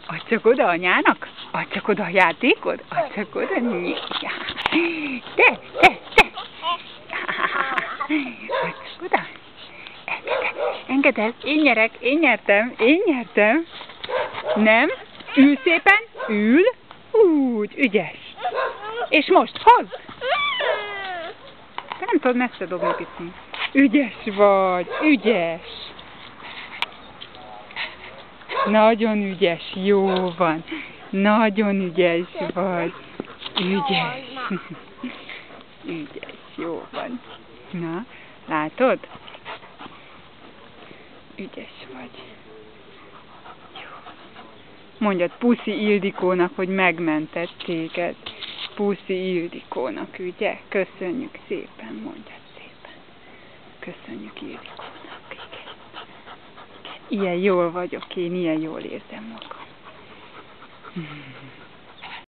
Add csak oda anyának? Add csak oda a játékod? Add csak oda. Te! Add csak oda. Engeded? Én nyerek, én nyertem. Nem? Ül szépen, ül. Úgy, ügyes. És most hozd! Te nem tudod messze dobni, pici. Ügyes vagy, ügyes. Nagyon ügyes, jó van. Nagyon ügyes vagy. Ügyes. Ügyes, jó van. Na, látod? Ügyes vagy. Jó. Mondjad Puszi Ildikónak, hogy megmentett téged. Puszi Ildikónak, ugye? Köszönjük szépen, mondjad szépen. Köszönjük Ildikónak, igen. Ilyen jól vagyok én, ilyen jól érzem magam.